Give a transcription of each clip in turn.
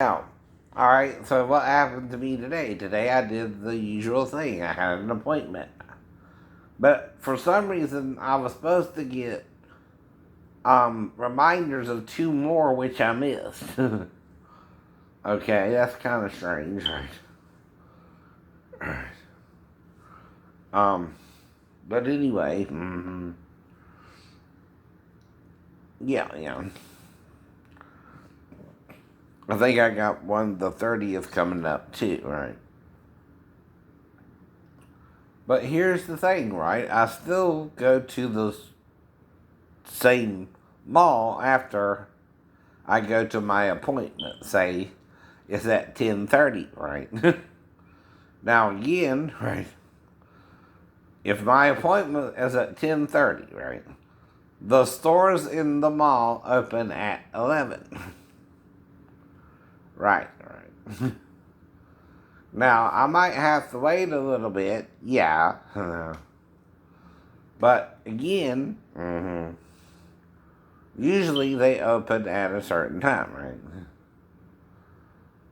Now, alright, so what happened to me today? Today I did the usual thing. I had an appointment. But for some reason, I was supposed to get reminders of two more, which I missed. Okay, that's kind of strange, right? Um, but anyway, yeah. I think I got one the 30th coming up too, right? But here's the thing, right? I still go to the same mall after I go to my appointment. Say it's at 10:30, right? Now again, right? If my appointment is at 10:30, right? The stores in the mall open at 11. Right. Now I might have to wait a little bit, yeah. But again, usually they open at a certain time, right?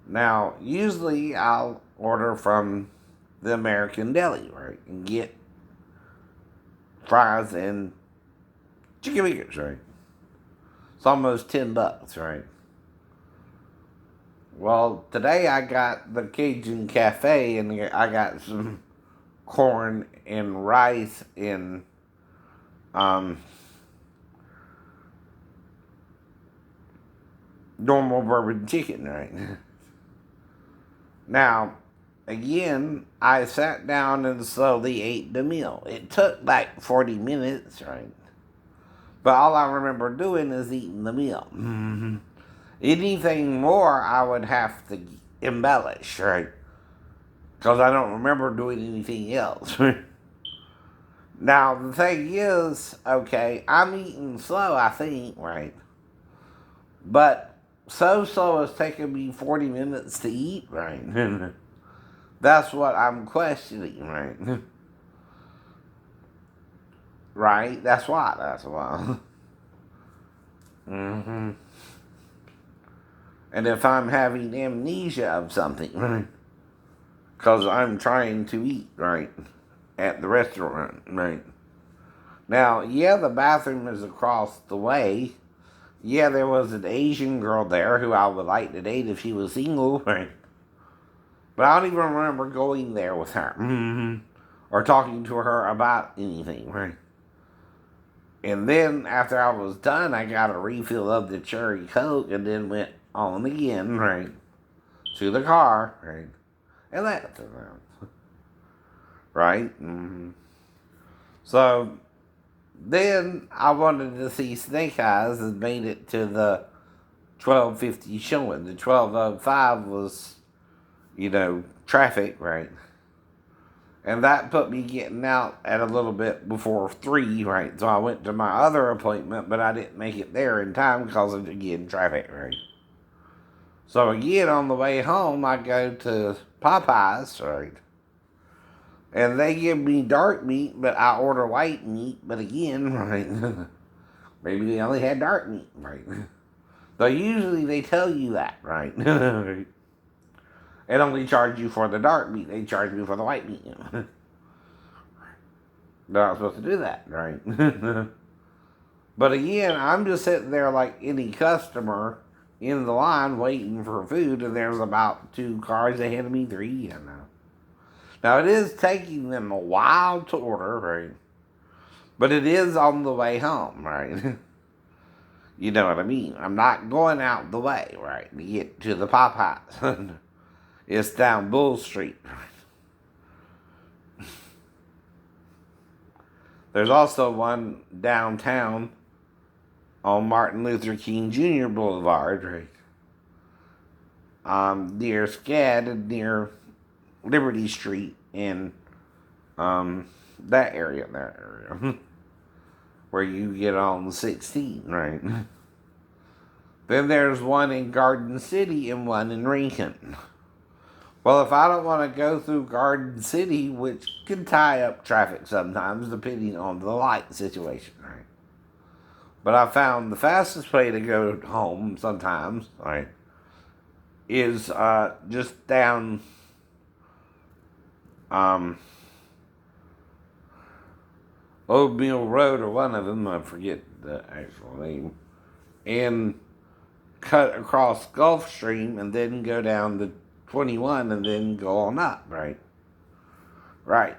Now, usually I'll order from the American Deli, right? And get fries and chicken fingers, right? It's almost $10, right? Well, today I got the Cajun Cafe and I got some corn and rice and um, normal bourbon chicken, right? Now, again, I sat down and slowly ate the meal. It took like 40 minutes, right? But all I remember doing is eating the meal. Anything more, I would have to embellish, right? Because I don't remember doing anything else. Now, the thing is, okay, I'm eating slow, I think, right? But so slow it's taking me 40 minutes to eat, right? That's what I'm questioning, right? Right? That's why. hmm And if I'm having amnesia of something, right? Because I'm trying to eat, right? At the restaurant, right? Now, yeah, the bathroom is across the way. Yeah, there was an Asian girl there who I would like to date if she was single, right? But I don't even remember going there with her. Or talking to her about anything, right? And then after I was done, I got a refill of the cherry coke and then went on again, right? To the car, right? And left, right? So then I wanted to see Snake Eyes and made it to the 12:50 showing. The 12:05 was, traffic, right? And that put me getting out at a little bit before 3, right? So I went to my other appointment, but I didn't make it there in time because of, again, traffic, right? So again, on the way home, I go to Popeyes, right? And they give me dark meat, but I order white meat. But again, right? Maybe they only had dark meat, right? So usually they tell you that, right? And only charge you for the dark meat. They charge me for the white meat. They're not supposed to do that, right? But again, I'm just sitting there like any customer in the line waiting for food, and there's about 2 cars ahead of me, 3, Now it is taking them a while to order, right? But it is on the way home, right? You know what I mean? I'm not going out the way, right, to get to the Popeyes. It's down Bull Street. There's also one downtown on Martin Luther King Jr. Boulevard, right? Near SCAD and near Liberty Street in that area, where you get on 16, right? Then there's one in Garden City and one in Rincon. Well, if I don't want to go through Garden City, which can tie up traffic sometimes, depending on the light situation, right? But I found the fastest way to go home sometimes, right, is just down um, Old Mill Road, or one of them, I forget the actual name, and cut across Gulfstream and then go down to 21 and then go on up, right? Right.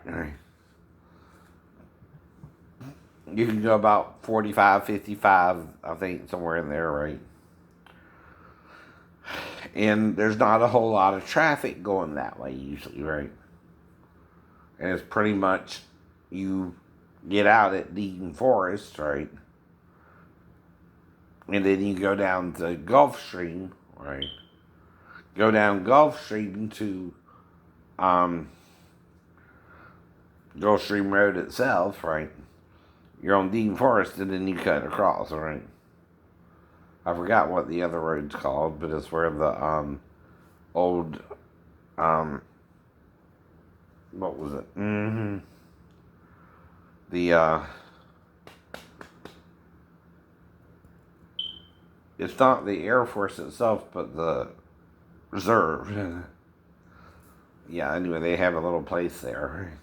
You can go about 45, 55, I think, somewhere in there, right? And there's not a whole lot of traffic going that way usually, right? And it's pretty much you get out at Deaton Forest, right? And then you go down to Gulfstream, right? Go down Gulfstream to Gulfstream Road itself, right? You're on Deaton Forest, and then you cut across, right? I forgot what the other road's called, but it's where the old what was it? The it's not the Air Force itself, but the reserve. Yeah, anyway, they have a little place there, right?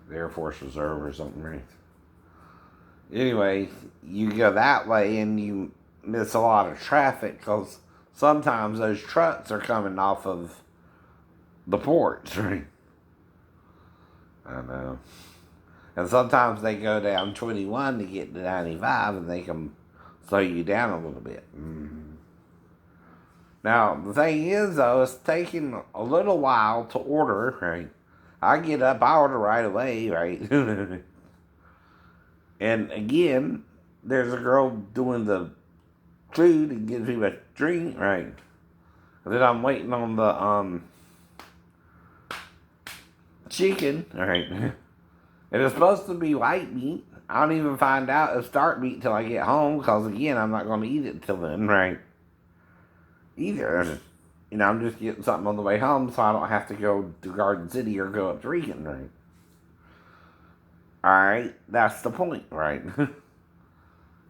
The Air Force Reserve or something, right? Anyway, you go that way and you miss a lot of traffic because sometimes those trucks are coming off of the ports, right? I know. And sometimes they go down 21 to get to 95 and they can slow you down a little bit. Now, the thing is, though, it's taking a little while to order, right? I get up, I order right away, right? And again, there's a girl doing the food and gives me a drink, right? And then I'm waiting on the chicken, right? And it's supposed to be white meat. I don't even find out it's dark meat till I get home, because again, I'm not going to eat it till then, right? Either. You know, I'm just getting something on the way home so I don't have to go to Garden City or go up to Regan, right? Alright, that's the point, right?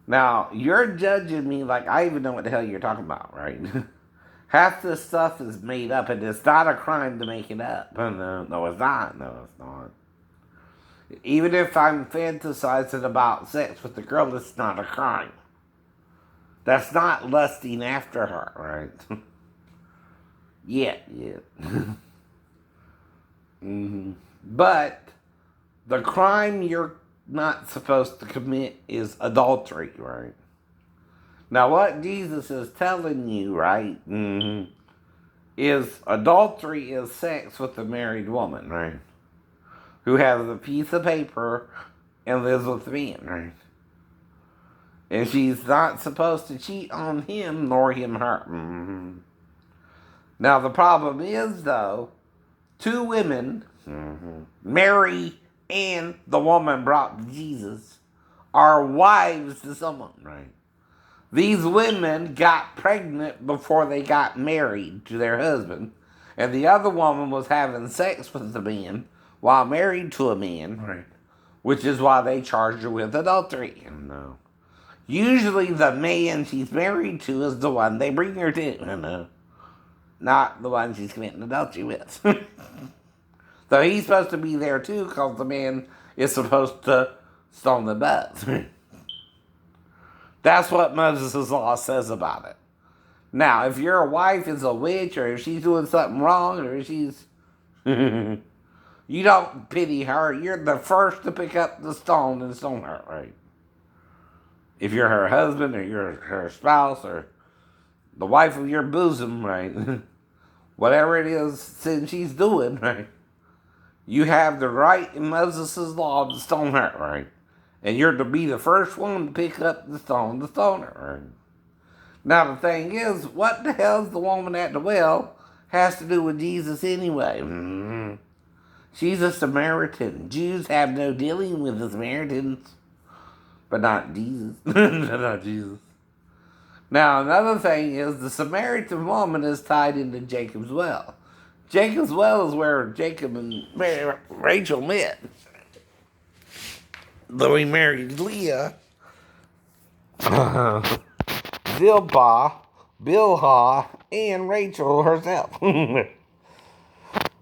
Now, you're judging me like I even know what the hell you're talking about, right? Half this stuff is made up, and it's not a crime to make it up. No, it's not. No, it's not. Even if I'm fantasizing about sex with the girl, it's not a crime. That's not lusting after her, right? Yet. But the crime you're not supposed to commit is adultery, right? Now, what Jesus is telling you, right, is adultery is sex with a married woman, right? Who has a piece of paper and lives with a man, right? And she's not supposed to cheat on him nor him her. Now, the problem is, though, two women, Mary and the woman brought to Jesus, are wives to someone, right? These women got pregnant before they got married to their husband, and the other woman was having sex with the man while married to a man, right? Which is why they charged her with adultery. No. Usually the man she's married to is the one they bring her to, not the one she's committing adultery with. So he's supposed to be there too, because the man is supposed to stone them both. That's what Moses' law says about it. Now, if your wife is a witch, or if she's doing something wrong, or if she's... you don't pity her. You're the first to pick up the stone and stone her, right? If you're her husband, or you're her spouse, or the wife of your bosom, right? Whatever it is sin she's doing, right? You have the right in Moses' law to stone her, right? And you're to be the first one to pick up the stone to stone her, right? Now the thing is, what the hell's the woman at the well has to do with Jesus anyway? She's a Samaritan. Jews have no dealing with the Samaritans. But not Jesus. Not Jesus. Now, another thing is, the Samaritan woman is tied into Jacob's well. Jacob's well is where Jacob and Rachel met. Though he married Leah, Zilpah Bilhah, and Rachel herself.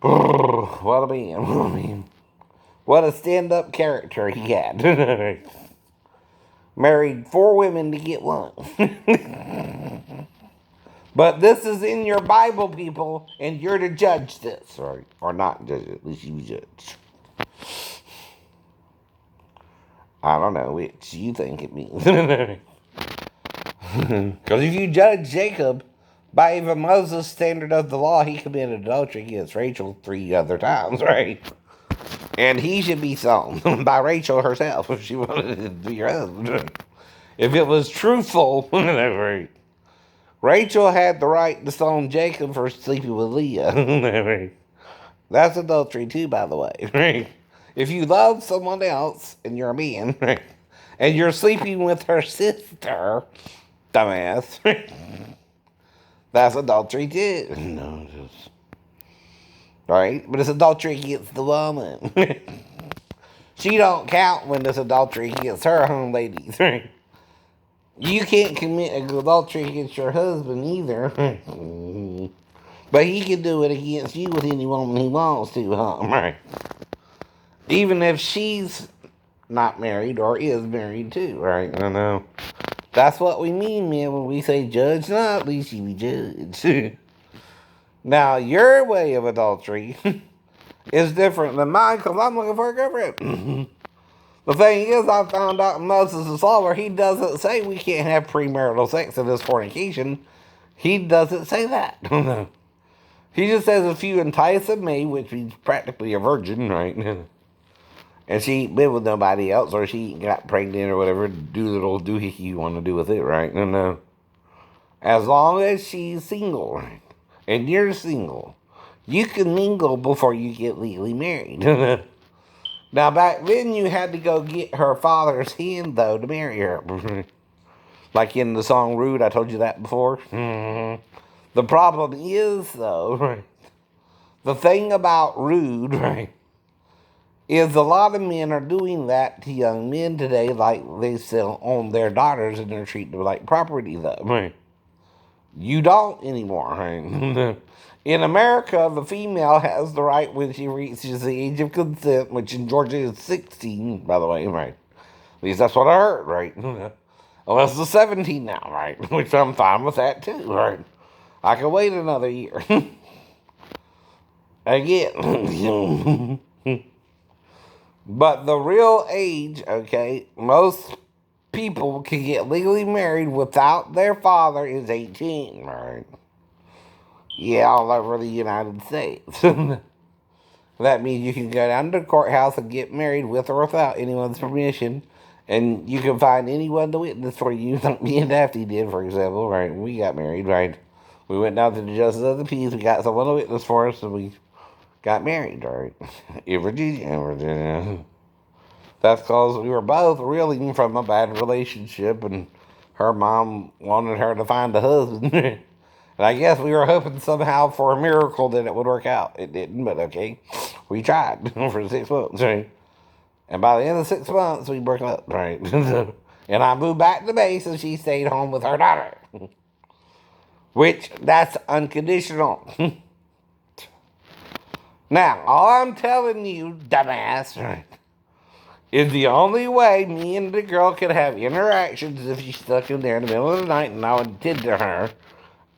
What a man. What a stand-up character he had. Married 4 women to get one. But this is in your Bible, people, and you're to judge this, right? Or not judge it, at least you judge. I don't know which you think it means. Because if you judge Jacob by even Moses' standard of the law, he committed adultery against Rachel 3 other times, right? And he should be stoned by Rachel herself if she wanted to be your husband. If it was truthful, right? Rachel had the right to stone Jacob for sleeping with Leah. That's adultery too, by the way. If you love someone else and you're a man, and you're sleeping with her sister, dumbass, that's adultery too. No, just right, but it's adultery against the woman. She don't count when it's adultery against her home ladies. You can't commit adultery against your husband either. But he can do it against you with any woman he wants to, huh? Right. Even if she's not married or is married too, right? I know. That's what we mean, man, when we say judge not, least you be judged. Now, your way of adultery is different than mine because I'm looking for a girlfriend. The thing is, I found out in Moses' law where he doesn't say we can't have premarital sex in this fornication. He doesn't say that. He just says if you entice a maid, which means practically a virgin, right? And she ain't been with nobody else, or she ain't got pregnant or whatever, do the little doohickey you want to do with it, right? No. As long as she's single, right? And you're single, you can mingle before you get legally married. Now, back then, you had to go get her father's hand, though, to marry her. Like in the song Rude, I told you that before. The problem is, though, right, the thing about Rude, right, is a lot of men are doing that to young men today, like they still own their daughters and they're treating them like property, though. Right. You don't anymore, right? In America, the female has the right when she reaches the age of consent, which in Georgia is 16, by the way, right? At least that's what I heard, right? Unless it's 17 now, right? Which I'm fine with that too, right? I can wait another year. Again. But the real age, okay, most people can get legally married without their father is 18, right? Yeah, all over the United States. That means you can go down to the courthouse and get married with or without anyone's permission. And you can find anyone to witness for you. Like me and Daphne did, for example, right? We got married, right? We went down to the Justice of the Peace. We got someone to witness for us, and we got married, right? In Virginia. That's because we were both reeling from a bad relationship, and her mom wanted her to find a husband. And I guess we were hoping somehow for a miracle that it would work out. It didn't, but okay. We tried for 6 months, right? And by the end of 6 months, we broke up, right? And I moved back to base, and she stayed home with her daughter. Which, that's unconditional. Now, all I'm telling you, dumbass, right, is the only way me and the girl could have interactions if she stuck in there in the middle of the night and I would tend to her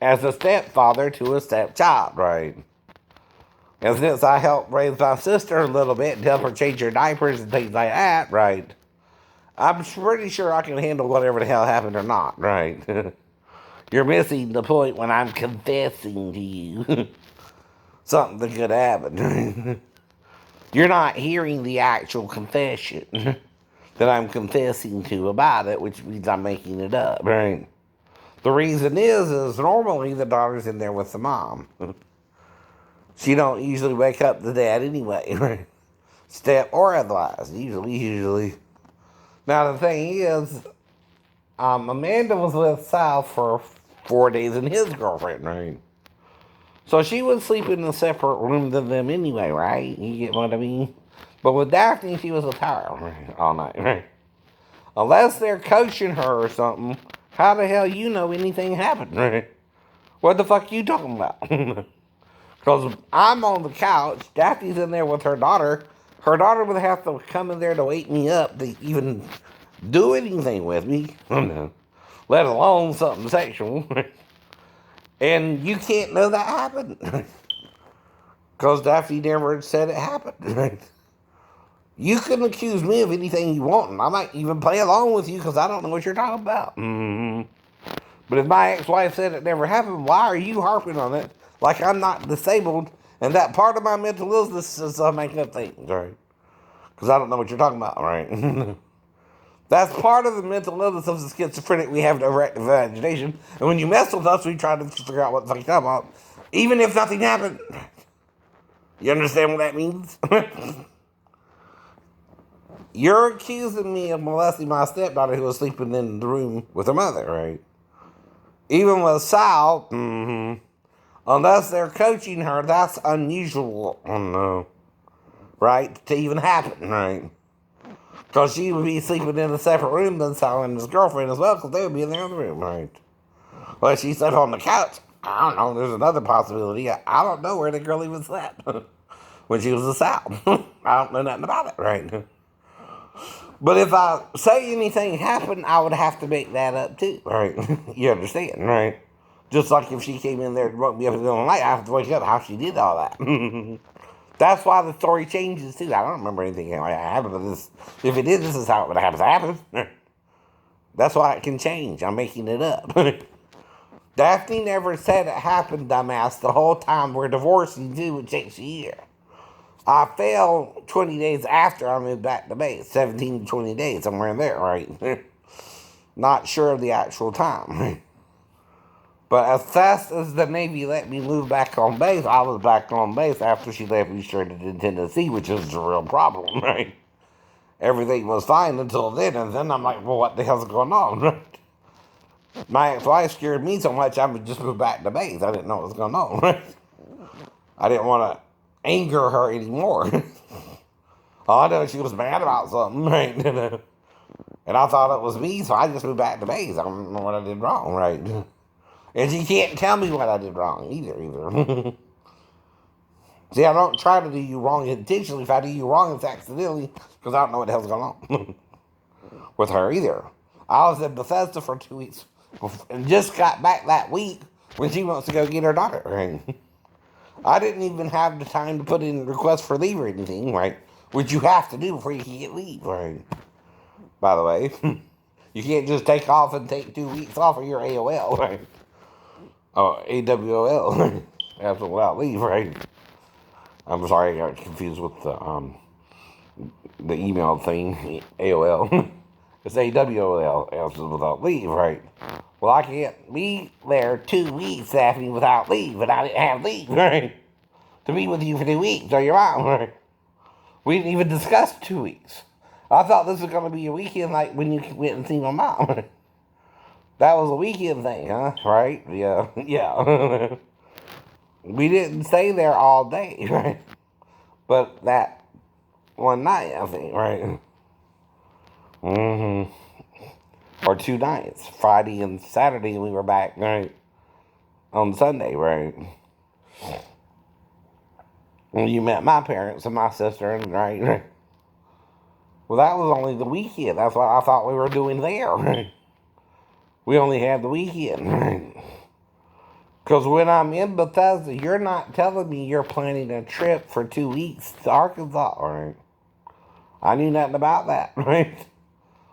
as a stepfather to a stepchild, right? And since I helped raise my sister a little bit and help her change her diapers and things like that, right, I'm pretty sure I can handle whatever the hell happened or not, right? You're missing the point when I'm confessing to you. Something could happen. You're not hearing the actual confession that I'm confessing to about it, which means I'm making it up, right? The reason is normally the daughter's in there with the mom. She don't usually wake up the dad anyway, right? Step or otherwise, usually. Now the thing is, Amanda was with Sal for 4 days and his girlfriend, right? So she would sleep in a separate room than them anyway, right? You get what I mean? But with Daphne, she was with her right, all night, right? Unless they're coaching her or something, how the hell you know anything happened, right? What the fuck you talking about? Because I'm on the couch, Daphne's in there with her daughter. Her daughter would have to come in there to wake me up to even do anything with me, let alone something sexual. And you can't know that happened. Because Daphne never said it happened. You can accuse me of anything you want, and I might even play along with you because I don't know what you're talking about. But if my ex-wife said it never happened, why are you harping on it like I'm not disabled and that part of my mental illness is making up things, right? Because I don't know what you're talking about, right? That's part of the mental illness of the schizophrenic. We have overactive imagination. And when you mess with us, we try to figure out what the fuck you're talking about. Even if nothing happened. You understand what that means? You're accusing me of molesting my stepdaughter who was sleeping in the room with her mother, right? Even with Sal, unless they're coaching her, that's unusual, right? To even happen, right? Because she would be sleeping in a separate room than Sal and his girlfriend as well, because they would be in the other room, right? Well, she slept on the couch. I don't know, there's another possibility. I don't know where the girl even slept when she was a Sal. I don't know nothing about it, right? But if I say anything happened, I would have to make that up too, right? You understand, right? Just like if she came in there and woke me up in the middle of the night, I have to wake up how she did all that. That's why the story changes too. I don't remember anything like that happened, but if it did, this is how it would have happened. That's why it can change. I'm making it up. Daphne never said it happened, dumbass. The whole time we're divorcing too, it takes a year. I fell 20 days after I moved back to base. 17 to 20 days, somewhere in there, right? Not sure of the actual time. But as fast as the Navy let me move back on base, I was back on base after she left me straight to Tennessee, which is the real problem, right? Everything was fine until then, and then I'm like, well, what the hell's going on, right? My ex-wife scared me so much I would just move back to base. I didn't know what was going on, right? I didn't want to anger her anymore. Oh, I know she was mad about something, right? And I thought it was me, so I just moved back to base. I don't know what I did wrong, right? And she can't tell me what I did wrong either. See, I don't try to do you wrong intentionally. If I do you wrong, it's accidentally, because I don't know what the hell's going on with her either. I was in Bethesda for 2 weeks and just got back that week when she wants to go get her daughter, right? I didn't even have the time to put in a request for leave or anything, right? Which you have to do before you can get leave, right? By the way, you can't just take off and take 2 weeks off of your AOL, right? Oh, AWOL, after without leave, right? I'm sorry, I got confused with the email thing, AOL. It's AWOL, absent without leave, right? Well, I can't be there 2 weeks after without leave, but I didn't have leave, right? To be with you for 2 weeks, or your mom, right? We didn't even discuss 2 weeks. I thought this was going to be a weekend like when you went and see my mom. That was a weekend thing, huh? Right? Yeah. Yeah. We didn't stay there all day, right? But that one night, I think, right? Or 2 nights. Friday and Saturday, we were back, right? On Sunday, right? When you met my parents and my sister, and right? Well, that was only the weekend. That's what I thought we were doing there, right? We only had the weekend, right? Because when I'm in Bethesda, you're not telling me you're planning a trip for 2 weeks to Arkansas, right? I knew nothing about that, right?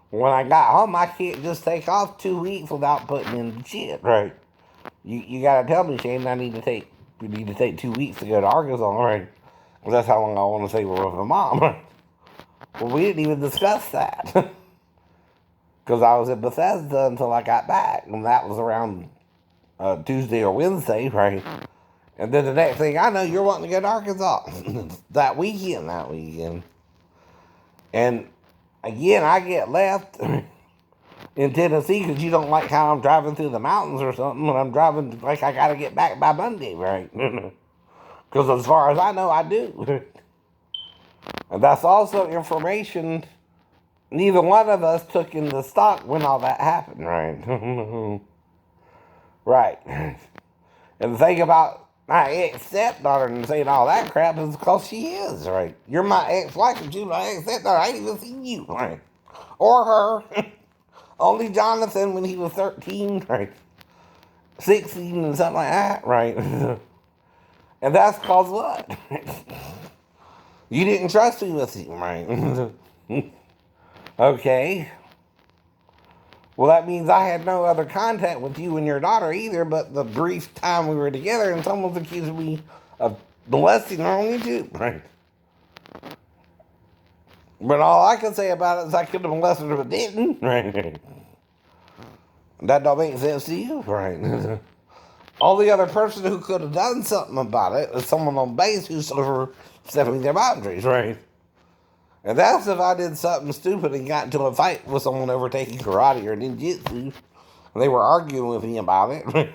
When I got home, I can't just take off 2 weeks without putting in the shit, right? You gotta tell me, Shane, we need to take 2 weeks to go to Arkansas, right? Because that's how long I want to stay with my mom, right? Well, we didn't even discuss that. Because I was in Bethesda until I got back, and that was around Tuesday or Wednesday, right? And then the next thing I know, you're wanting to go to Arkansas that weekend. And again, I get left in Tennessee because you don't like how I'm driving through the mountains or something. When I'm driving like I got to get back by Monday, right? Because as far as I know, I do. And that's also information neither one of us took into stock when all that happened, right? Right. And the thing about my ex-stepdaughter and saying all that crap is because she is, right? You're my ex-wife and she's my ex-stepdaughter. I ain't even seen you, right? Or her. Only Jonathan when he was 13, right? 16 and something like that, right? And that's cause what? You didn't trust me with him, right? Okay. Well, that means I had no other contact with you and your daughter either, but the brief time we were together, and someone's accusing me of molesting her on YouTube, right? But all I can say about it is I could have molested her but didn't, right? That don't make sense to you, right? Only other person who could have done something about it is someone on base who's overstepping their boundaries, right? And that's if I did something stupid and got into a fight with someone over taking karate or ninjutsu. And they were arguing with me about it.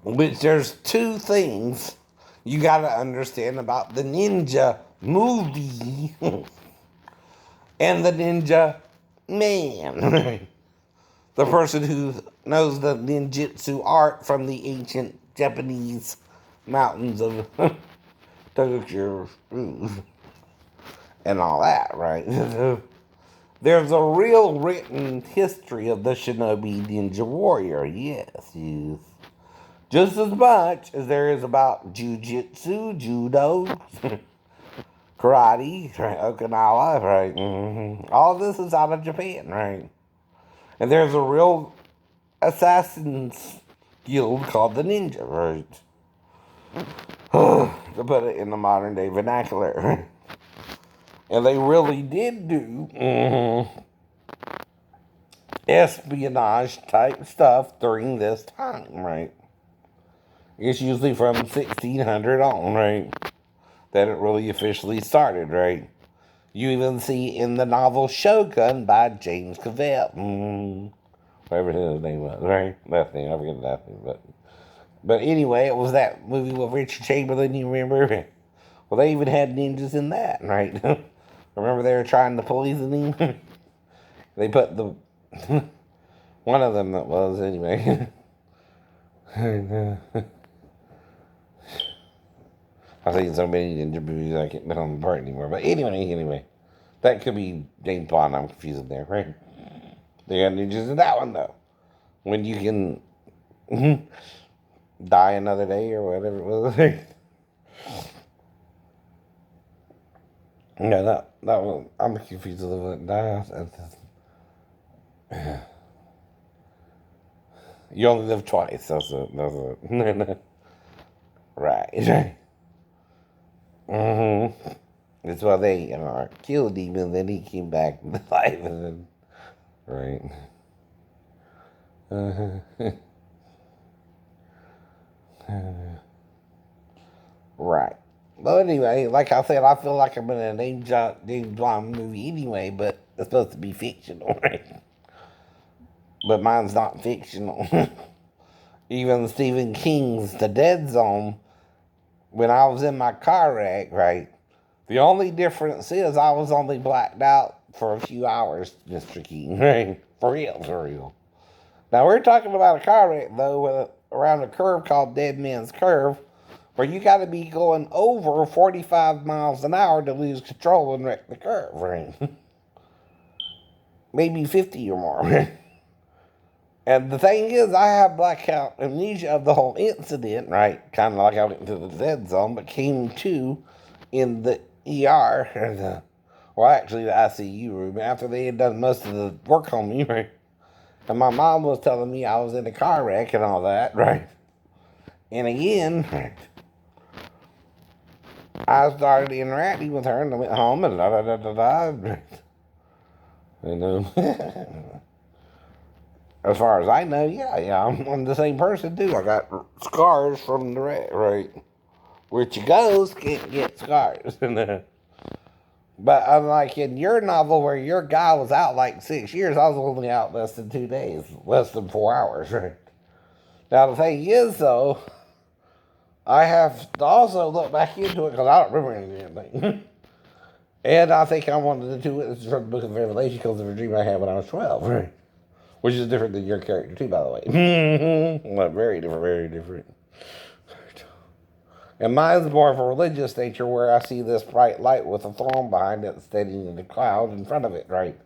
Which there's two things you gotta understand about the ninja movie and the ninja man. The person who knows the ninjutsu art from the ancient Japanese mountains of Tokyo and all that, right? There's a real written history of the shinobi ninja warrior, yes. Just as much as there is about jujitsu, judo, karate, right? Okinawa, right? Mm-hmm. All this is out of Japan, right? And there's a real assassin's guild called the Ninja, right? To put it in the modern day vernacular. And they really did do espionage type stuff during this time, right? It's usually from 1600 on, right? That it really officially started, right? You even see in the novel Shogun by James Cavell. Whatever his name was, right? Last name, I forget the last name, but anyway, it was that movie with Richard Chamberlain, you remember? Well, they even had ninjas in that, right? Remember they were trying to poison him? They put the... one of them that was, anyway. I've seen so many ninja movies I can't put on the part anymore. But anyway. That could be James Bond, I'm confusing there, right? They got ninjas in that one, though. When you can die another day or whatever it was. Yeah, that one, I'm confused with what die. You only live twice, that's it. Right. Mm-hmm. That's why they killed him and then he came back to life and then, right. Right. But anyway, like I said, I feel like I'm in a James Bond movie anyway, but it's supposed to be fictional, right? But mine's not fictional. Even Stephen King's The Dead Zone, when I was in my car wreck, right? The only difference is I was only blacked out for a few hours, Mr. King, right? For real. Now, we're talking about a car wreck, though, around a curve called Dead Man's Curve, where you got to be going over 45 miles an hour to lose control and wreck the curve, right? Maybe 50 or more. And the thing is, I have blackout amnesia of the whole incident, right? Kind of like I went into the dead zone, but came to in the ER, actually the ICU room, after they had done most of the work on me, right? And my mom was telling me I was in a car wreck and all that, right? And again, right, I started interacting with her and I went home and da. You know? As far as I know, yeah, I'm the same person too. I got scars from the wreck, right? Where you goes can't get scars. But unlike in your novel where your guy was out like 6 years, I was only out less than 2 days, less than 4 hours, right? Now the thing is though, I have to also look back into it because I don't remember anything. And I think I wanted to do it from the Book of Revelation because of a dream I had when I was 12, right? Which is different than your character too, by the way. Well, very different, very different. And mine's more of a religious nature where I see this bright light with a throne behind it standing in the cloud in front of it, right?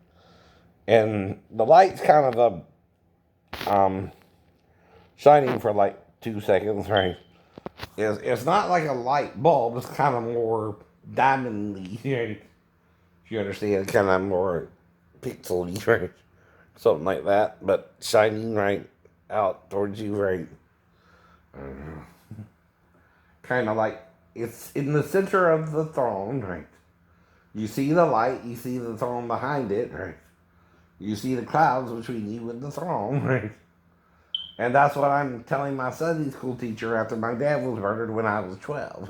And the light's kind of shining for like 2 seconds, right? It's not like a light bulb, it's kind of more diamond-y, right? If you understand, kind of more pixel-y, right? Something like that, but shining right out towards you, right? Kind of like it's in the center of the throne, right? You see the light, you see the throne behind it, right? You see the clouds between you and the throne, right? And that's what I'm telling my Sunday school teacher after my dad was murdered when I was 12.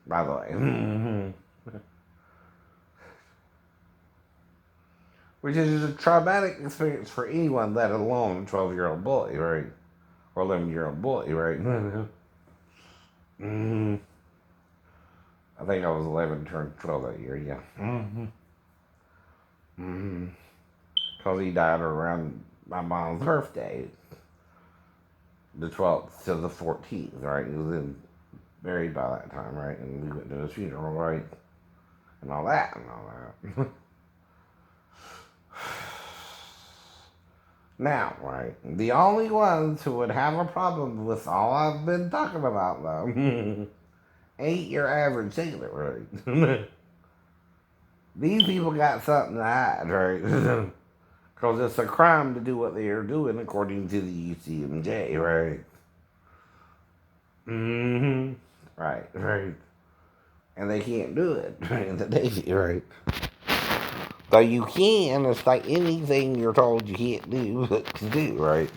By the way. Which is a traumatic experience for anyone, let alone a 12-year-old boy, right? Or 11-year-old boy, right? I think I was 11, turned 12 that year, yeah. Because he died around my mom's birthday, the 12th to the 14th, right? He was married by that time, right? And we went to his funeral, right? And all that. Now, right, the only ones who would have a problem with all I've been talking about, though, ain't your average sailor, right? These people got something to hide, right? Because it's a crime to do what they are doing according to the UCMJ, right? Right. And they can't do it in the Navy, right? So you can, it's like anything you're told you can't do, but to do, right?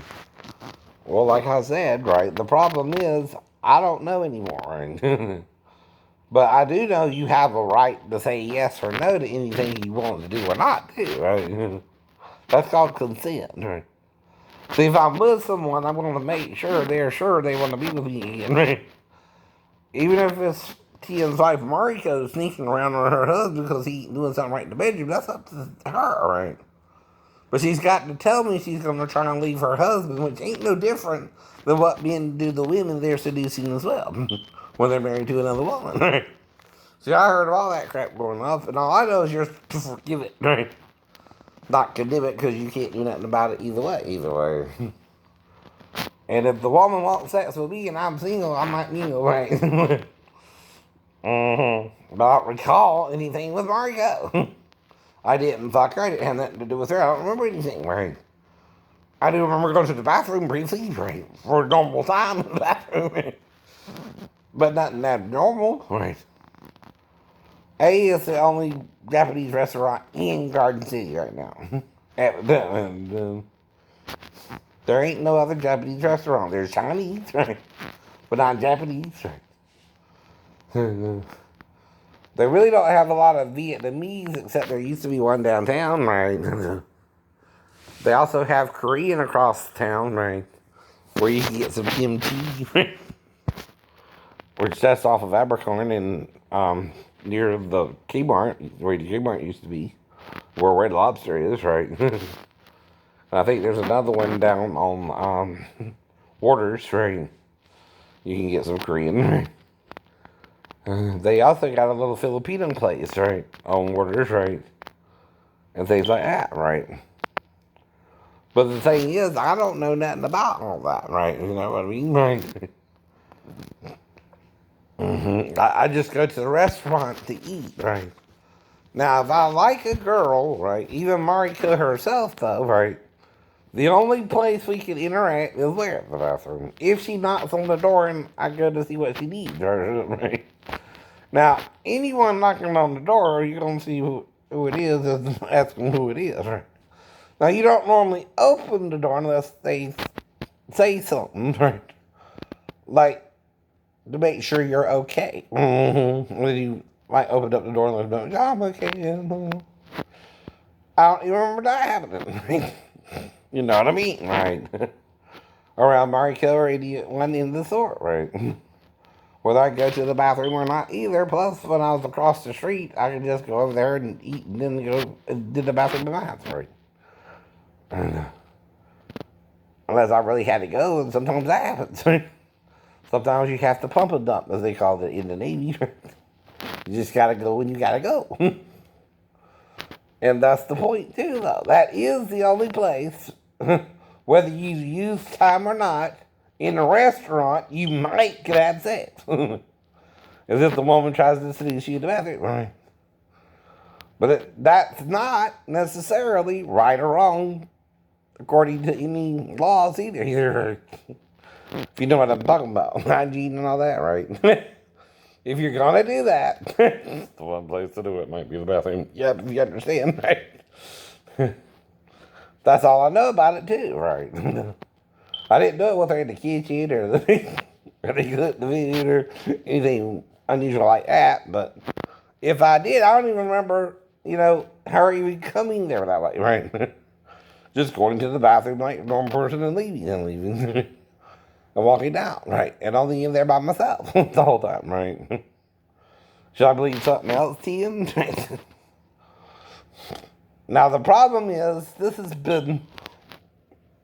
Well, like I said, right, the problem is, I don't know anymore, right? But I do know you have a right to say yes or no to anything you want to do or not do, right? That's called consent, right? See, if I'm with someone, I'm going to make sure they're sure they want to be with me again, right? Even if it's Tia's wife Mariko sneaking around on her husband because he doing something right in the bedroom, that's up to her, right? But she's got to tell me she's going to try and leave her husband, which ain't no different than what men do to women they're seducing as well when they're married to another woman, right? See, I heard of all that crap going off, and all I know is you're to forgive it, right? Not condemn it because you can't do nothing about it either way. And if the woman wants sex with me and I'm single, I might mingle, right? But I don't recall anything with Mariko. I didn't fuck her. I didn't have nothing to do with her. I don't remember anything, right? I do remember going to the bathroom briefly, right? For a normal time in the bathroom, right? But nothing abnormal, right? A is the only Japanese restaurant in Garden City right now. There ain't no other Japanese restaurant. There's Chinese, right? But not Japanese, right? They really don't have a lot of Vietnamese, except there used to be one downtown, right? They also have Korean across town, right? Where you can get some kimchi, right? Which that's off of Abercorn and near the Kmart, where the Kmart used to be, where Red Lobster is, right? I think there's another one down on Waters, right? You can get some Korean, right? They also got a little Filipino place, right? On Waters, right? And things like that, right? But the thing is, I don't know nothing about all that, right? You know what I mean, right? I just go to the restaurant to eat, right? Now, if I like a girl, right, even Marika herself, though, right, the only place we can interact is where? The bathroom. If she knocks on the door and I go to see what she needs, right? Now, anyone knocking on the door, you're going to see who it is and ask them who it is, right? Now, you don't normally open the door unless they say something, right? Like, to make sure you're okay. When you might open up the door and let them know, I'm okay. I don't even remember that happening. You know what I mean, right? Around Mariko or anyone in the sort, right? Whether I go to the bathroom or not either. Plus, when I was across the street, I could just go over there and eat and then go and did the bathroom in my house, right? Unless I really had to go, and sometimes that happens. Sometimes you have to pump and dump, as they call it in the Navy. You just gotta go when you gotta go. And that's the point, too, though. That is the only place, whether you use time or not, in a restaurant, you might get had sex. As if the woman tries to seduce you in the bathroom, right? But that's not necessarily right or wrong according to any laws either. If you know what I'm talking about, hygiene and all that, right? If you're gonna do that, the one place to do it might be the bathroom. Yep, you understand, right? That's all I know about it too, right? I didn't do it with her in the kitchen or or they cooked the food or anything unusual like that. But if I did, I don't even remember, her even coming there that way, right? Just going to the bathroom like a normal person and leaving and walking out, right? And only in there by myself the whole time, right? Should I believe something else, Tim? Now, the problem is, this has been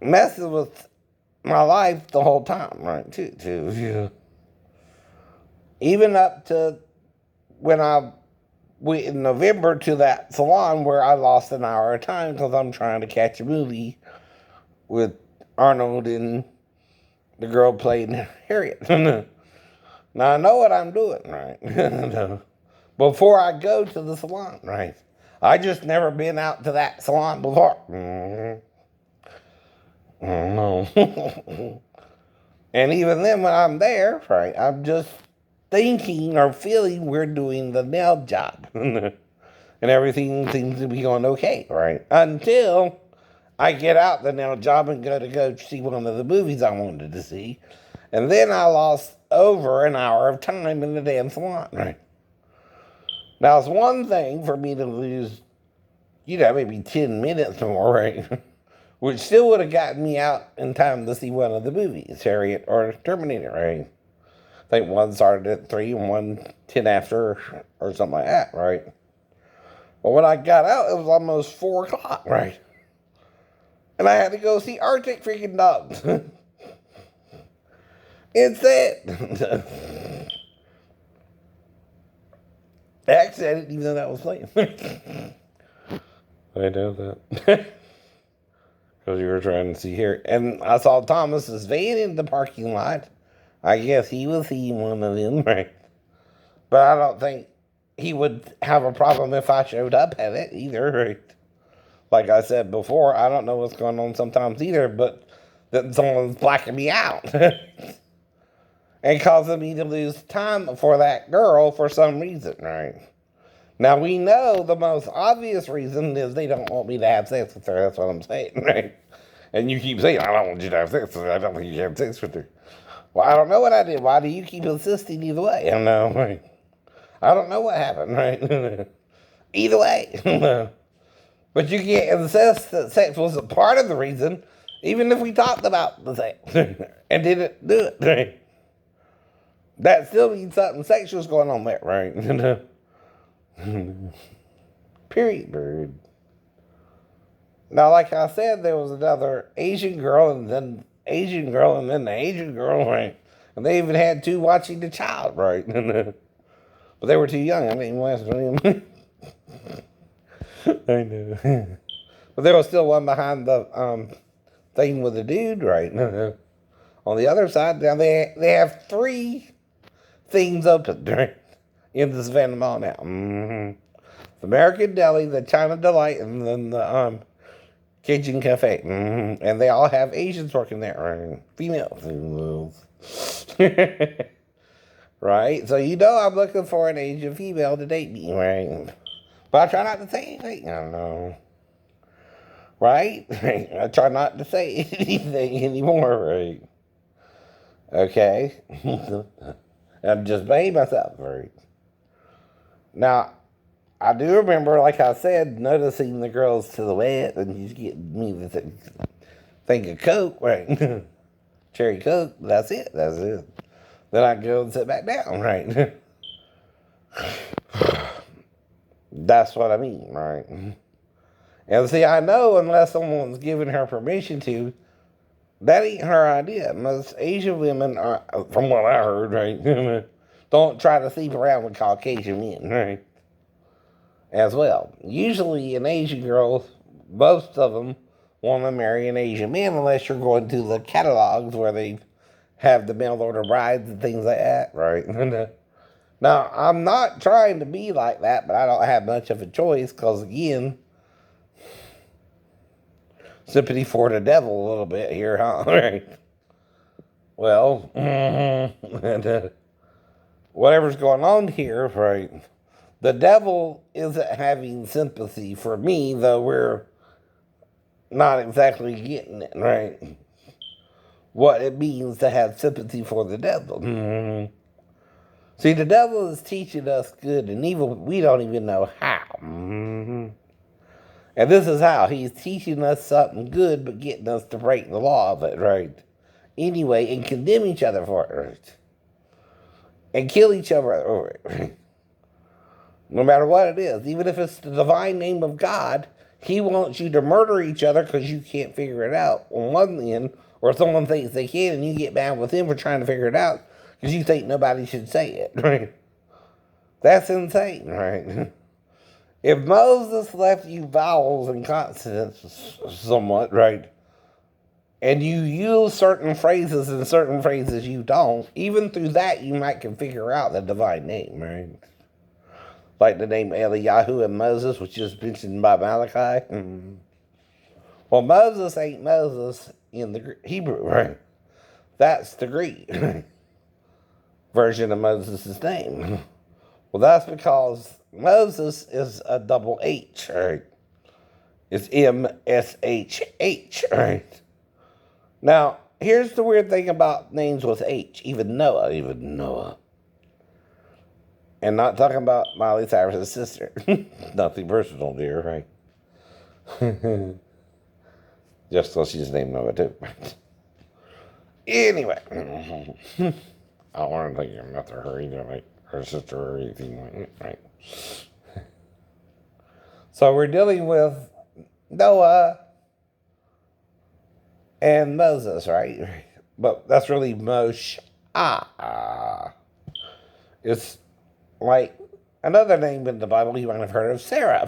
messing with my life the whole time, right? Too. Yeah. Even up to when I went in November to that salon where I lost an hour of time because I'm trying to catch a movie with Arnold and the girl playing Harriet. Now, I know what I'm doing, right? Before I go to the salon, right? I just never been out to that salon before. No. And even then, when I'm there, right, I'm just thinking or feeling we're doing the nail job. And everything seems to be going okay, right? Until I get out the nail job and go see one of the movies I wanted to see. And then I lost over an hour of time in the damn salon, right? Now, it's one thing for me to lose, maybe 10 minutes more, right? Which still would have gotten me out in time to see one of the movies, Harriet or Terminator, right? I think one started at 3 and one 10 after or something like that, right? But when I got out, it was almost 4 o'clock, right? And I had to go see Arctic freaking Dogs. Instead, actually, I didn't even know that was playing. I know that. Because you were trying to see here. And I saw Thomas's van in the parking lot. I guess he was seeing one of them, right? But I don't think he would have a problem if I showed up at it either, right? Like I said before, I don't know what's going on sometimes either, but that someone's blacking me out. And causing me to lose time for that girl for some reason, right? Now, we know the most obvious reason is they don't want me to have sex with her. That's what I'm saying, right? And you keep saying, I don't want you to have sex with her. I don't think you should have sex with her. Well, I don't know what I did. Why do you keep insisting either way? I don't know, right? I don't know what happened, right? Either way. But you can't insist that sex was a part of the reason, even if we talked about the sex and didn't do it, right? That still means something sexual's going on there, right? Period, bird. Now, like I said, there was another Asian girl, and then Asian girl, and then the Asian girl, right? And they even had 2 watching the child, right? But they were too young. I didn't even last for them. I know. But there was still one behind the thing with the dude, right? On the other side, now they have 3 things open, right? In the Savannah Mall now. The American Deli, the China Delight, and then the Cajun Cafe. And they all have Asians working there, right? Females. Right? So I'm looking for an Asian female to date me, right? But I try not to say anything. I don't know. Right? I try not to say anything anymore, right? Okay? I'm just behaving myself, right? Now, I do remember, like I said, noticing the girls to the left, and you get me to think of Coke, right? Cherry Coke, that's it. Then I go and sit back down, right? That's what I mean, right? And see, I know unless someone's given her permission to, that ain't her idea. Most Asian women are, from what I heard, right, don't try to sleep around with Caucasian men, right? As well. Usually, an Asian girl, most of them want to marry an Asian man unless you're going to the catalogs where they have the mail order brides and things like that, right? Now, I'm not trying to be like that, but I don't have much of a choice because, again, sympathy for the devil a little bit here, huh? Right. Well, and, whatever's going on here, right? The devil isn't having sympathy for me, though we're not exactly getting it, right? What it means to have sympathy for the devil. See, the devil is teaching us good and evil, but we don't even know how. And this is how he's teaching us something good, but getting us to break the law of it, right? Anyway, and condemn each other for it, right? And kill each other over it, right? No matter what it is, even if it's the divine name of God, he wants you to murder each other because you can't figure it out on one end, or someone thinks they can, and you get mad with them for trying to figure it out because you think nobody should say it, right? That's insane, right? If Moses left you vowels and consonants somewhat, right, and you use certain phrases and certain phrases you don't, even through that you might can figure out the divine name, right? Like the name Eliyahu and Moses, which is mentioned by Malachi. Well, Moses ain't Moses in the Hebrew, right? That's the Greek version of Moses' name. Well, that's because Moses is a double H, right? It's MSHH, right? Now, here's the weird thing about names with H. Even Noah. And not talking about Miley Cyrus' sister. Nothing personal, dear, right? Just because she's named Noah, too. Anyway. I don't want to think you're not her either, like her sister or anything like that, right? So we're dealing with Noah and Moses, right? But that's really Moshe. It's like another name in the Bible you might have heard of, Sarah.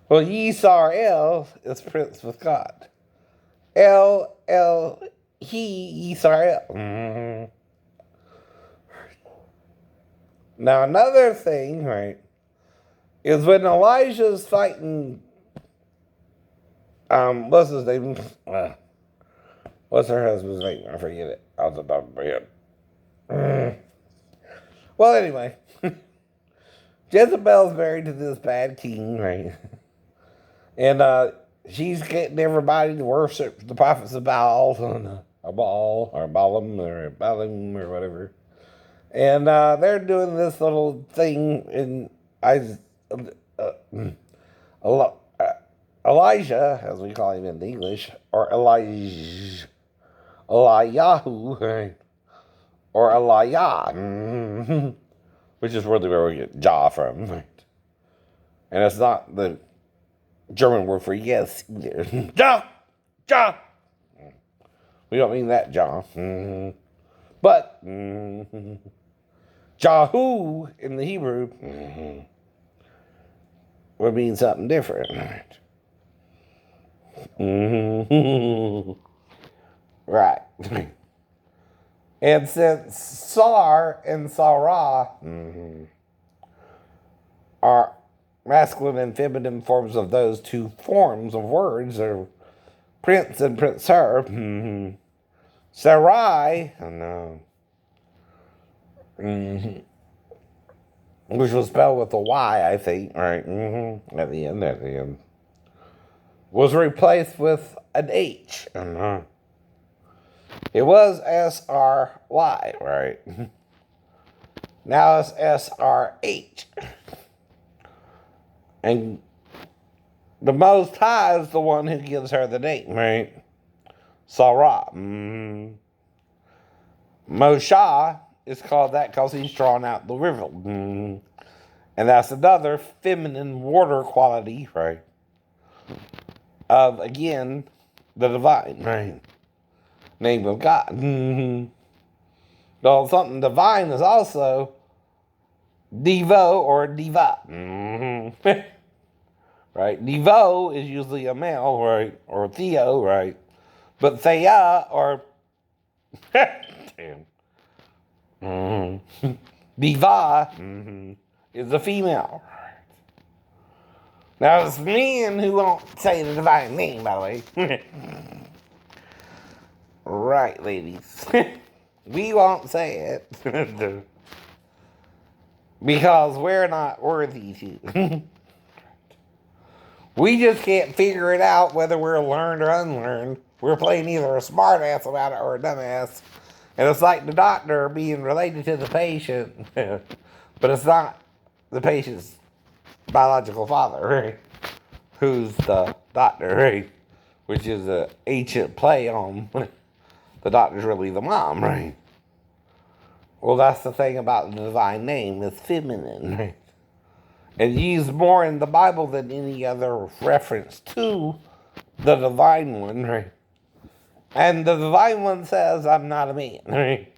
Well, Yisrael is prince with God. He, Yisrael. Now, another thing, right, is when Elijah's fighting, what's his name? What's her husband's name? I forget it. Off the top of my head. Well, anyway, Jezebel's married to this bad king, right? And she's getting everybody to worship the prophets of Baal, or Baal, or Balaam, or whatever. And they're doing this little thing in Elijah, as we call him in English, or Eliyahu, right? Or Elijah, which is really where we get Jah from, right? And it's not the German word for yes either. Jah. We don't mean that Jah. But Jahu in the Hebrew would mean something different. Right. And since Sar and Sarah are masculine and feminine forms of those two forms of words, are prince and princer, Sarai, which was spelled with a Y, I think, right? At the end, was replaced with an H. It was SRY, right? Now it's SRH. And the Most High is the one who gives her the name, right? Sarah. Moshe is called that because he's drawn out the river. And that's another feminine water quality, right? Of, again, the divine, right? Name of God. Mm-hmm. Well, something divine is also Devo or Diva. Mm-hmm. Right? Devo is usually a male, right? Or Theo, right? But Thea or damn. Mm-hmm. Diva is a female. Now it's men who won't say the divine name, by the way. Right, ladies. We won't say it. Because we're not worthy to. We just can't figure it out whether we're learned or unlearned. We're playing either a smart ass about it or a dumbass. And it's like the doctor being related to the patient, but it's not the patient's biological father, right? Who's the doctor, right? Which is an ancient play on the doctor's really the mom, right? Well, that's the thing about the divine name. It's feminine, right? And used more in the Bible than any other reference to the divine one, right? And the divine one says, I'm not a man, right?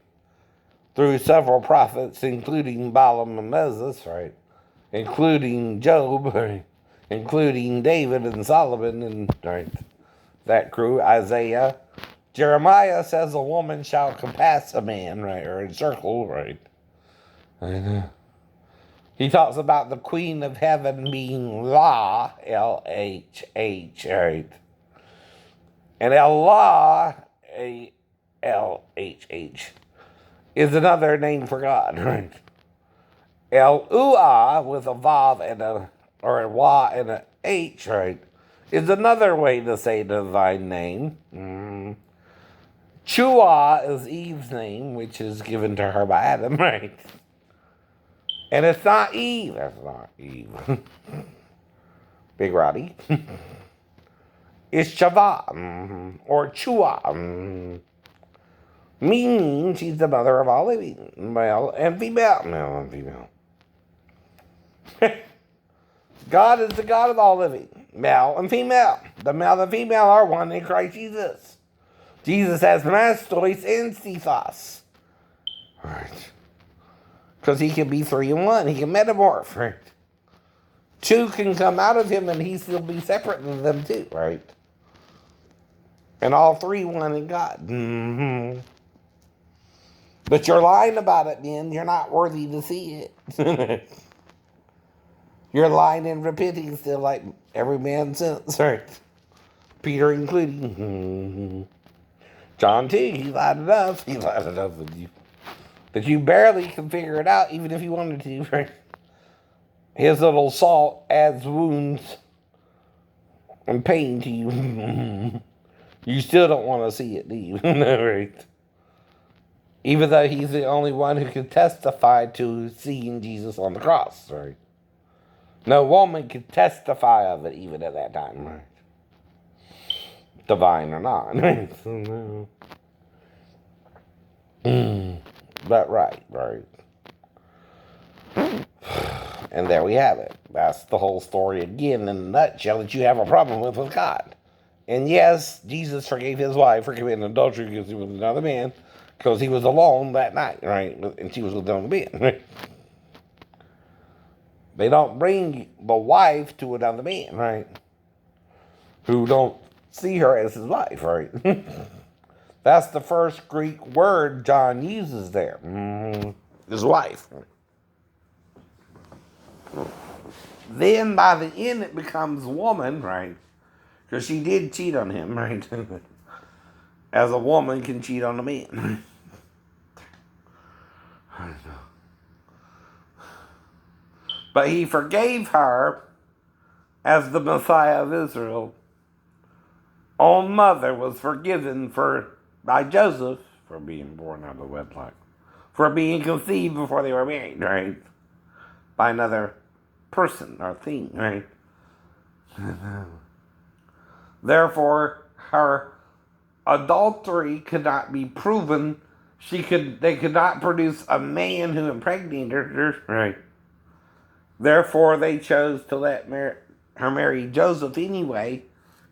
Through several prophets, including Balaam and Moses, right? Including Job, right? Including David and Solomon, and right? That crew, Isaiah. Jeremiah says a woman shall compass a man, right? Or encircle, right? He talks about the queen of heaven being La, L-H-H, right? And Allah, A-L-H-H, is another name for God, right? El-Ua, with a Vav and or a Wa and a H, right, is another way to say the divine name. Chua is Eve's name, which is given to her by Adam, right? And it's not Eve. That's not Eve. Big Roddy. It's Chava, or Chua, meaning she's the mother of all living, male and female. Male and female. God is the God of all living, male and female. The male and female are one in Christ Jesus. Jesus has mastois and stephos. Right. Because he can be 3 in 1. He can metamorph, right? 2 can come out of him and he still be separate from them too, right? And all 3 one in God. Mm-hmm. But you're lying about it, man. You're not worthy to see it. You're lying and repenting still like every man since, right? Peter including. John too, he lied enough. He lied enough with you. That you barely can figure it out even if you wanted to, right? His little salt adds wounds and pain to you. You still don't want to see it, do you? Right? Even though he's the only one who can testify to seeing Jesus on the cross, right? No woman could testify of it even at that time, right? Divine or not. But right. And there we have it. That's the whole story again in a nutshell that you have a problem with God. And yes, Jesus forgave his wife for committing adultery because he was another man, because he was alone that night, right? And she was with another man, right? They don't bring the wife to another man, right? Who don't see her as his wife, right? That's the first Greek word John uses there. His wife. Then by the end it becomes woman, right? Because she did cheat on him, right? As a woman can cheat on a man. But he forgave her as the Messiah of Israel. Own mother was forgiven by Joseph for being born out of wedlock. For being conceived before they were married, right? By another person or thing, right? Therefore, her adultery could not be proven. They could not produce a man who impregnated her, right? Therefore, they chose to let her marry Joseph anyway,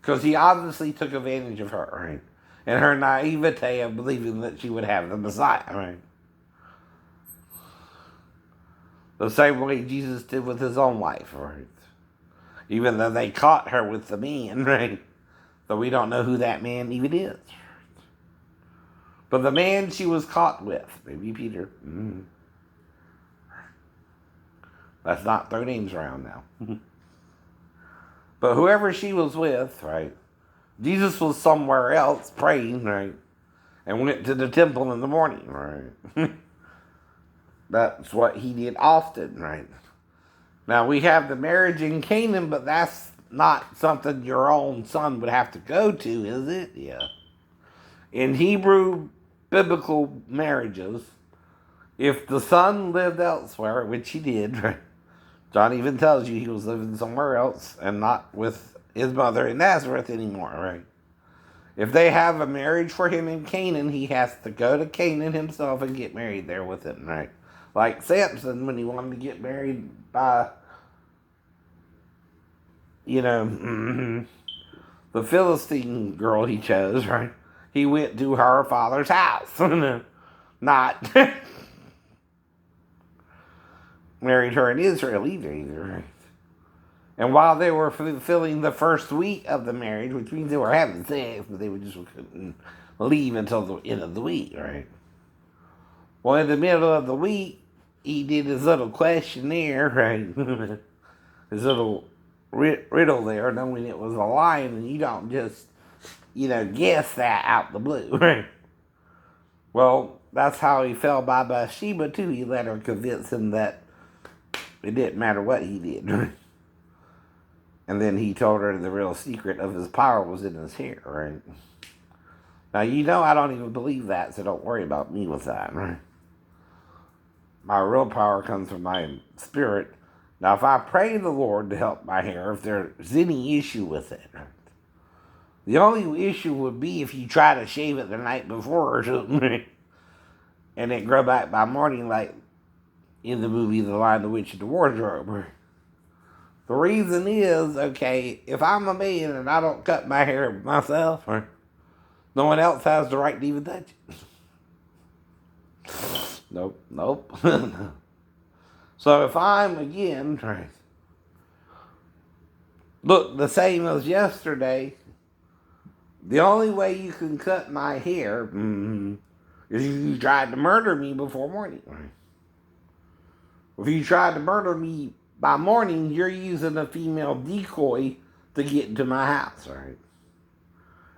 because he obviously took advantage of her, right? And her naivete of believing that she would have the Messiah, right? The same way Jesus did with his own wife, right? Even though they caught her with the man, right? So we don't know who that man even is. But the man she was caught with, maybe Peter. Let's not throw names around now. But whoever she was with, right? Jesus was somewhere else praying, right? And went to the temple in the morning, right? That's what he did often, right? Now we have the marriage in Canaan, but that's not something your own son would have to go to, is it? Yeah. In Hebrew biblical marriages, if the son lived elsewhere, which he did, right? John even tells you he was living somewhere else and not with his mother in Nazareth anymore, right? If they have a marriage for him in Canaan, he has to go to Canaan himself and get married there with him, right? Like Samson, when he wanted to get married by, the Philistine girl he chose, right? He went to her father's house, not married her in Israel either, right? And while they were fulfilling the first week of the marriage, which means they were having sex, but they would just couldn't leave until the end of the week, right? Well, in the middle of the week, he did his little questionnaire, right? His little riddle there, knowing it was a lion, and you don't just, guess that out the blue, right? Well, that's how he fell by Bathsheba, too. He let her convince him that it didn't matter what he did, right? And then he told her the real secret of his power was in his hair, right? Now, I don't even believe that, so don't worry about me with that, right? My real power comes from my spirit. Now, if I pray the Lord to help my hair, if there's any issue with it, right? The only issue would be if you try to shave it the night before or something, right? And it grow back by morning, like in the movie The Lion, the Witch, and the Wardrobe, right? The reason is, okay, if I'm a man and I don't cut my hair myself, or no one else has the right to even touch it. Nope. So if I'm, again, right, look the same as yesterday, the only way you can cut my hair is if you tried to murder me before morning, right? If you tried to murder me by morning, you're using a female decoy to get into my house, right?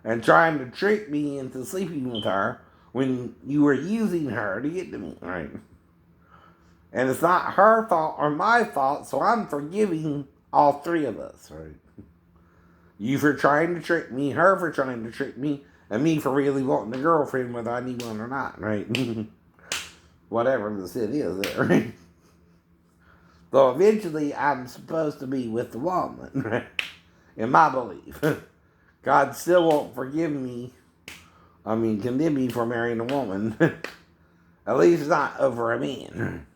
And trying to trick me into sleeping with her when you were using her to get to me, right? And it's not her fault or my fault, so I'm forgiving all three of us, right? You for trying to trick me, her for trying to trick me, and me for really wanting a girlfriend whether I need one or not, right? Whatever the shit is there, right? So eventually I'm supposed to be with the woman, right? In my belief. God still won't condemn me for marrying a woman. At least not over a man.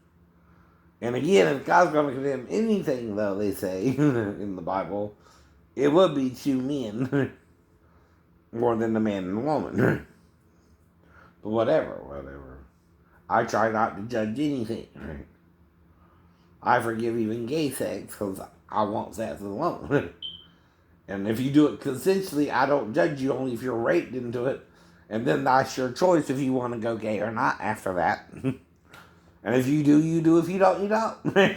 And again, if God's going to condemn anything, though, they say in the Bible, it would be two men more than the man and the woman. But whatever. I try not to judge anything. Right? I forgive even gay sex because I want sex with a woman. And if you do it consensually, I don't judge you, only if you're raped into it. And then that's your choice if you want to go gay or not after that. And if you do, you do. If you don't, you don't.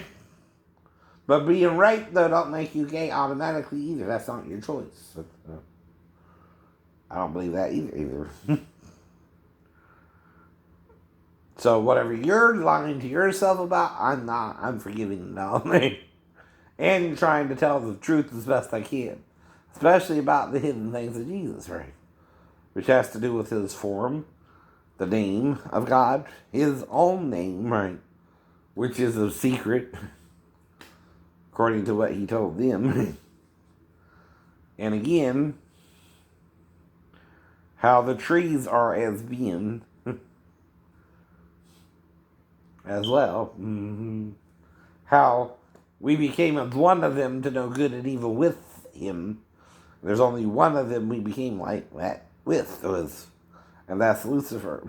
But being raped, though, don't make you gay automatically either. That's not your choice. But, I don't believe that either. So whatever you're lying to yourself about, I'm not. I'm forgiving it. And trying to tell the truth as best I can. Especially about the hidden things of Jesus, right? Which has to do with his form, the name of God, his own name, right? Which is a secret, according to what he told them. And again, how the trees are as being as well. How we became of one of them to know good and evil with him. There's only one of them we became like that with, and that's Lucifer.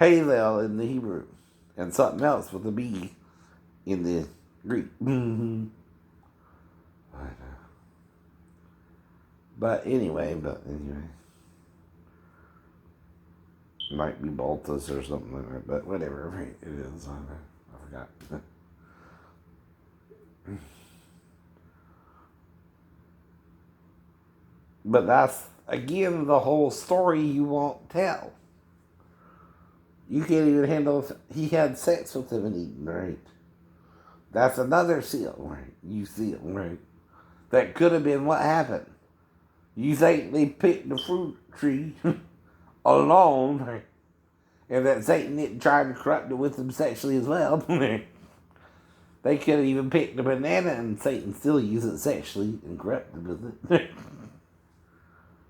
Halel in the Hebrew, and something else with a B in the Greek. But anyway. Might be Baltus or something like that, but whatever it is, I forgot. But that's, again, the whole story you won't tell. You can't even handle, he had sex with him in Eden, right? That's another seal, right? You see it, right? That could have been what happened. You think they picked the fruit tree alone, right? And that Satan didn't try to corrupt it with them sexually as well. They could have even picked the banana and Satan still used it sexually and corrupted with it.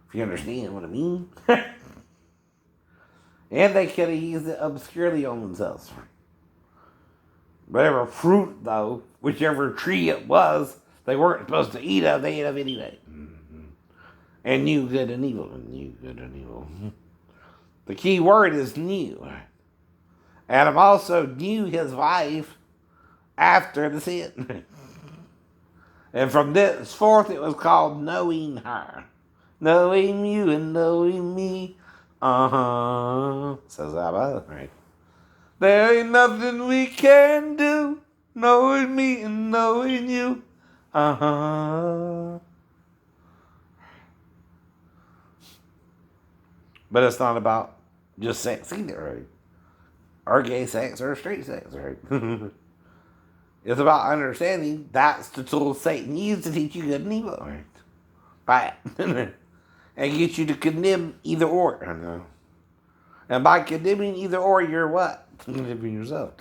If you understand what I mean. And they could have used it obscurely on themselves. Whatever fruit, though, whichever tree it was, they weren't supposed to eat of, they ate of anyway. And knew good and evil. The key word is knew. Adam also knew his wife after the sin. And from this forth it was called knowing her. Knowing you and knowing me. Says Abba, right? There ain't nothing we can do. Knowing me and knowing you. But it's not about just sex either, right? Or gay sex or straight sex, right? It's about understanding that's the tool Satan used to teach you good and evil, right? Bad. And get you to condemn either or. I know. And by condemning either or, you're what? Condemning yourself.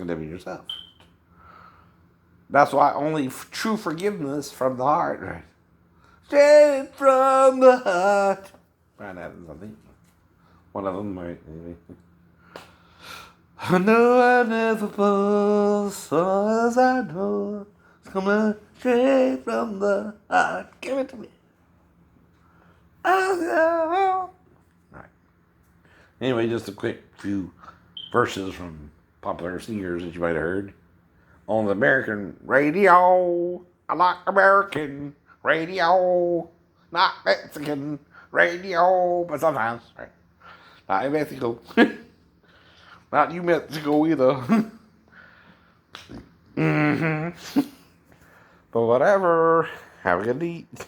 That's why only true forgiveness from the heart, right? Straight from the heart. Right, that is, I think. One of them, right? Anyway. I know I never was, so as I know, it's coming straight from the heart. Give it to me. Oh, right. Anyway, just a quick few verses from popular singers that you might have heard on the American radio. I like American radio, not Mexican radio, but sometimes, right? Not in Mexico. Not New Mexico either. But whatever. Have a good night.